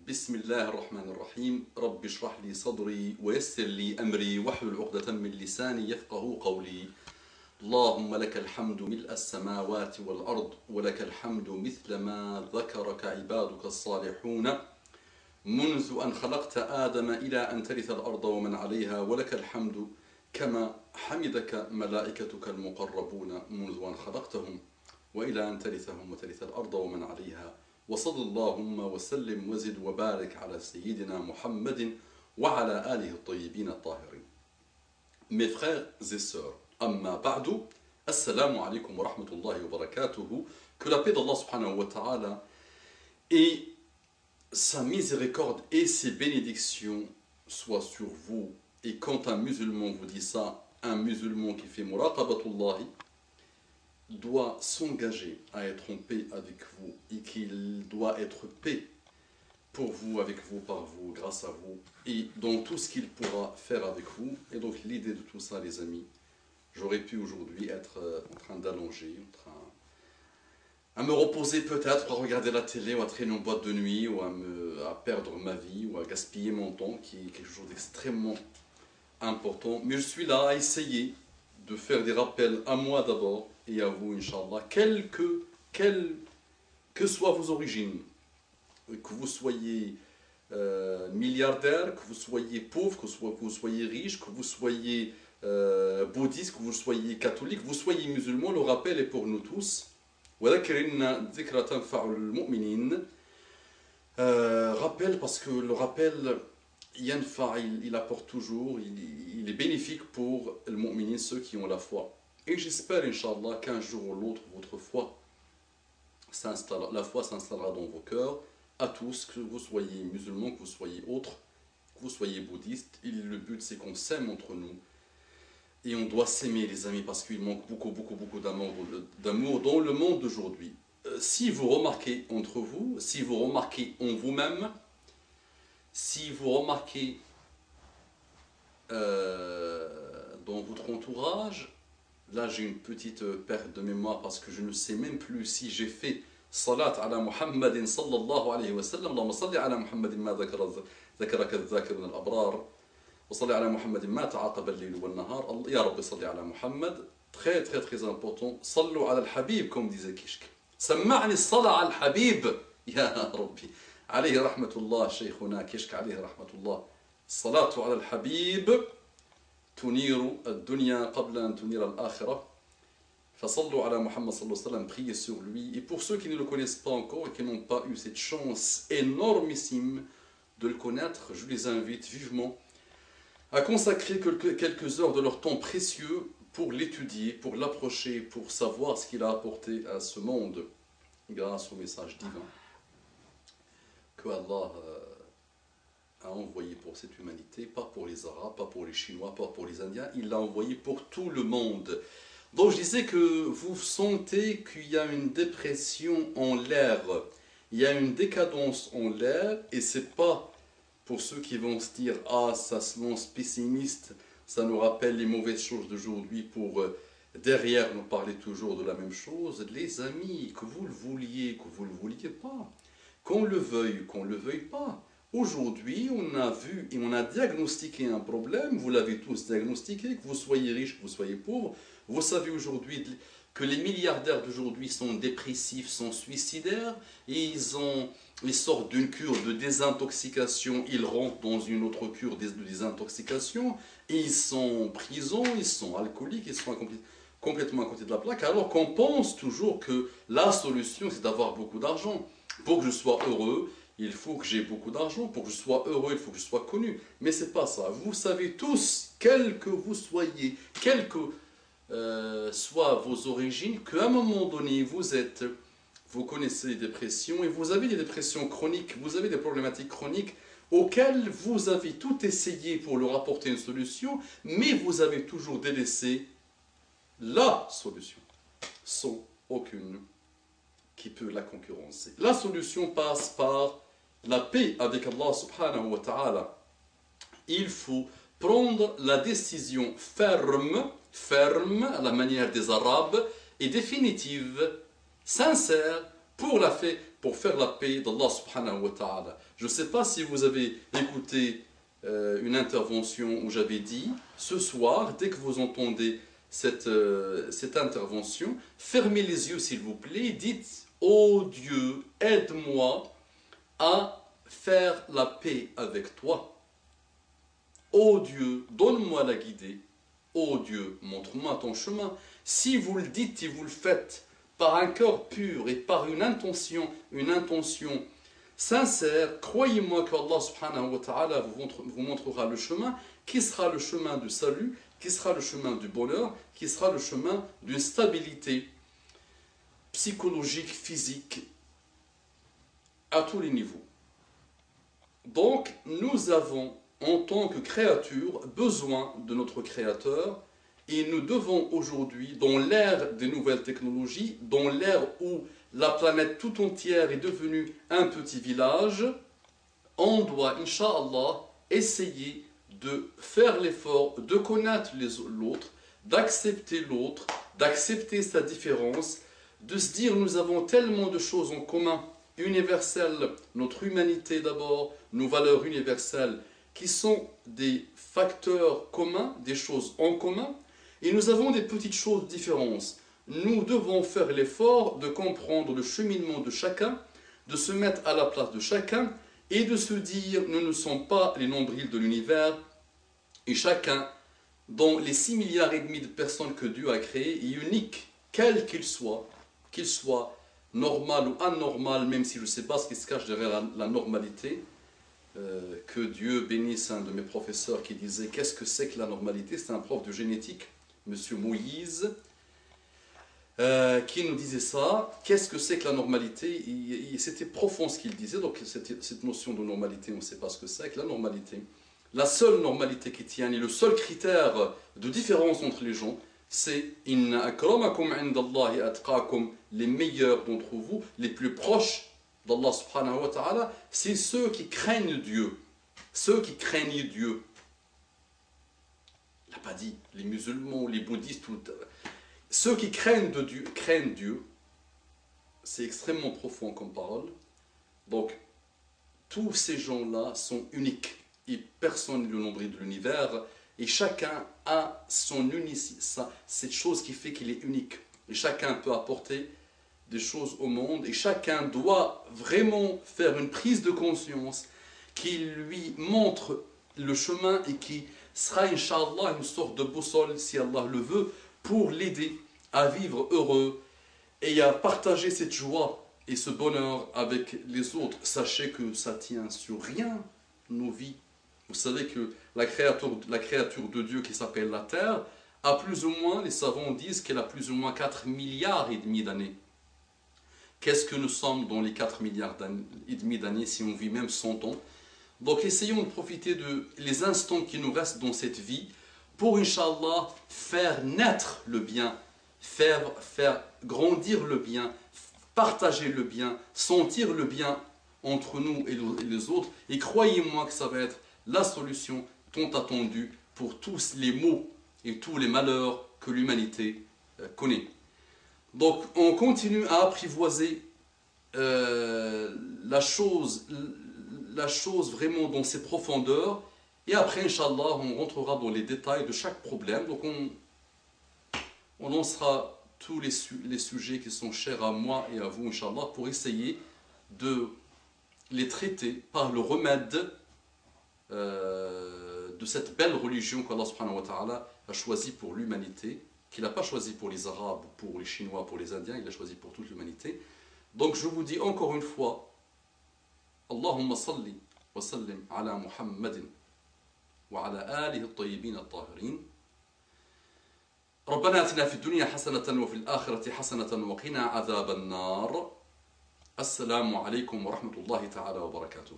بسم الله الرحمن الرحيم رب اشرح لي صدري ويسر لي أمري واحلل عقدة من لساني يفقه قولي اللهم لك الحمد ملء السماوات والأرض ولك الحمد مثل ما ذكرك عبادك الصالحون منذ أن خلقت آدم إلى أن ترث الأرض ومن عليها ولك الحمد كما حمدك ملائكتك المقربون منذ أن خلقتهم وإلى أن ترثهم وترث الأرض ومن عليها وصل اللهم وسلم وزد وبارك على سيدنا محمد وعلى آله الطيبين الطاهرين. Mes frères et sœurs, amma ba'du, assalamu alaikum wa rahmatullahi wa barakatuhu, que la paix d'Allah subhanahu wa ta'ala et sa miséricorde et ses bénédictions soient sur vous. Et quand un musulman vous dit ça, un musulman qui fait muraqabatullahi doit s'engager à être en paix avec vous et qu'il doit être paix pour vous, avec vous, par vous, grâce à vous et dans tout ce qu'il pourra faire avec vous. Et donc l'idée de tout ça, les amis, j'aurais pu aujourd'hui être en train d'allonger, à me reposer peut-être, à regarder la télé ou à traîner en boîte de nuit ou à perdre ma vie ou à gaspiller mon temps, qui est quelque chose d'extrêmement important. Mais je suis là à essayer de faire des rappels à moi d'abord et à vous, Inch'Allah, quelles que soient vos origines, que vous soyez milliardaire, que vous soyez pauvre, que vous soyez riche, que vous soyez bouddhiste, que vous soyez catholique, que vous soyez musulman, le rappel est pour nous tous. Rappel, parce que le rappel, il apporte toujours, il est bénéfique pour le mu'minin, ceux qui ont la foi. Et j'espère, Inch'Allah, qu'un jour ou l'autre, votre foi s'installera, la foi s'installera dans vos cœurs, à tous, que vous soyez musulmans, que vous soyez autres, que vous soyez bouddhistes. Et le but, c'est qu'on s'aime entre nous. Et on doit s'aimer, les amis, parce qu'il manque beaucoup d'amour dans le monde d'aujourd'hui. Si vous remarquez entre vous, si vous remarquez en vous-même, si vous remarquez dans votre entourage, là j'ai une petite perte de mémoire parce que je ne sais même plus si j'ai fait salat ala Muhammadin sallallahu alayhi wa sallam. Allahumma salli ala Muhammadin ma dhakaraka dhakirun al-abrar wa salli ala Muhammadin ma ta'aqaba al-layl wa al-nahar. Ya Rabbi salli ala Muhammad. Très important. Sallu ala al-habib, comme disait Kishk. Samma'ni salat ala al-habib. Ya Rabbi. عليه رحمة الله شيخنا كشك عليه رحمة الله الصلاة على الحبيب تنير الدنيا قبل أن تنير الآخرة فصلوا على محمد صلى الله عليه وسلم, priez sur lui. Et pour ceux qui ne le connaissent pas encore et qui n'ont pas eu cette chance énormissime de le connaître, je les invite vivement à consacrer quelques heures de leur temps précieux pour l'étudier, pour l'approcher, pour savoir ce qu'il a apporté à ce monde grâce au message divin que Allah a envoyé pour cette humanité, pas pour les Arabes, pas pour les Chinois, pas pour les Indiens, il l'a envoyé pour tout le monde. Donc je disais que vous sentez qu'il y a une dépression en l'air, il y a une décadence en l'air, et c'est pas pour ceux qui vont se dire « Ah, ça se lance pessimiste, ça nous rappelle les mauvaises choses d'aujourd'hui pour derrière nous parler toujours de la même chose ». Les amis, que vous le vouliez, que vous ne le vouliez pas, qu'on le veuille pas. Aujourd'hui, on a vu et on a diagnostiqué un problème, vous l'avez tous diagnostiqué, que vous soyez riche, que vous soyez pauvre. Vous savez aujourd'hui que les milliardaires d'aujourd'hui sont dépressifs, sont suicidaires, et ils sortent d'une cure de désintoxication, ils rentrent dans une autre cure de désintoxication, et ils sont en prison, ils sont alcooliques, ils sont complètement à côté de la plaque, alors qu'on pense toujours que la solution c'est d'avoir beaucoup d'argent. Pour que je sois heureux, il faut que j'ai beaucoup d'argent. Pour que je sois heureux, il faut que je sois connu. Mais ce n'est pas ça. Vous savez tous, quels que vous soyez, quelles que soient vos origines, qu'à un moment donné, vous connaissez des dépressions et vous avez des dépressions chroniques, vous avez des problématiques chroniques auxquelles vous avez tout essayé pour leur apporter une solution, mais vous avez toujours délaissé la solution, sans aucune qui peut la concurrencer. La solution passe par la paix avec Allah subhanahu wa ta'ala. Il faut prendre la décision ferme à la manière des Arabes, et définitive, sincère, pour la pour faire la paix d'Allah subhanahu wa ta'ala. Je ne sais pas si vous avez écouté une intervention où j'avais dit, ce soir, dès que vous entendez cette intervention, fermez les yeux s'il vous plaît, dites « Oh Dieu, aide-moi à faire la paix avec toi. Oh Dieu, donne-moi la guidée. Oh Dieu, montre-moi ton chemin. » Si vous le dites et vous le faites par un cœur pur et par une intention sincère, croyez-moi qu'Allah subhanahu wa ta'ala vous montrera le chemin qui sera le chemin du salut, qui sera le chemin du bonheur, qui sera le chemin d'une stabilité psychologique, physique, à tous les niveaux. Donc, nous avons, en tant que créature, besoin de notre Créateur, et nous devons aujourd'hui, dans l'ère des nouvelles technologies, dans l'ère où la planète tout entière est devenue un petit village, on doit, Inch'Allah, essayer de faire l'effort de connaître l'autre, d'accepter l'autre, d'accepter sa différence, de se dire nous avons tellement de choses en commun, universelles, notre humanité d'abord, nos valeurs universelles, qui sont des facteurs communs, des choses en commun, et nous avons des petites choses différentes. Nous devons faire l'effort de comprendre le cheminement de chacun, de se mettre à la place de chacun, et de se dire nous ne sommes pas les nombrils de l'univers, et chacun, dans les 6,5 milliards de personnes que Dieu a créées, est unique, quel qu'il soit normal ou anormal, même si je ne sais pas ce qui se cache derrière la normalité. Que Dieu bénisse un de mes professeurs qui disait qu'est-ce que c'est que la normalité? C'est un prof de génétique, Monsieur Moïse, qui nous disait ça. Qu'est-ce que c'est que la normalité? C'était profond ce qu'il disait. Donc cette notion de normalité, on ne sait pas ce que c'est que la normalité. La seule normalité qui tient et le seul critère de différence entre les gens, c'est « Inna akramakum indallahi atqakum » les meilleurs d'entre vous, les plus proches d'Allah subhanahu wa ta'ala, c'est ceux qui craignent Dieu. Ceux qui craignent Dieu. Il n'a pas dit les musulmans, les bouddhistes, ceux qui craignent Dieu, c'est extrêmement profond comme parole. Donc, tous ces gens-là sont uniques. Et personne n'est le nombril de l'univers. Et chacun a son unicité, cette chose qui fait qu'il est unique. Et chacun peut apporter des choses au monde. Et chacun doit vraiment faire une prise de conscience qui lui montre le chemin et qui sera, Inch'Allah, une sorte de boussole, si Allah le veut, pour l'aider à vivre heureux et à partager cette joie et ce bonheur avec les autres. Sachez que ça tient sur rien, nos vies. Vous savez que la créature de Dieu qui s'appelle la Terre a plus ou moins, les savants disent qu'elle a plus ou moins 4,5 milliards d'années. Qu'est-ce que nous sommes dans les 4,5 milliards d'années si on vit même 100 ans? Donc essayons de profiter de les instants qui nous restent dans cette vie pour, Inch'Allah, faire naître le bien, faire grandir le bien, partager le bien, sentir le bien entre nous et les autres. Et croyez-moi que ça va être la solution tant attendue pour tous les maux et tous les malheurs que l'humanité connaît. Donc on continue à apprivoiser la chose vraiment dans ses profondeurs, et après, Inch'Allah, on rentrera dans les détails de chaque problème. Donc on lancera tous les sujets qui sont chers à moi et à vous, Inch'Allah, pour essayer de les traiter par le remède de cette belle religion qu'Allah subhanahu wa ta'ala a choisie pour l'humanité, qu'il n'a pas choisi pour les Arabes, pour les Chinois, pour les Indiens, il a choisi pour toute l'humanité. Donc je vous dis encore une fois, Allahumma salli wa sallim ala Muhammadin wa ala alihi at-tayyibin at-tahirin. ربنا آتنا في الدنيا حسنة وفي الآخرة حسنة وقنا عذاب النار. السلام عليكم ورحمة الله تعالى وبركاته.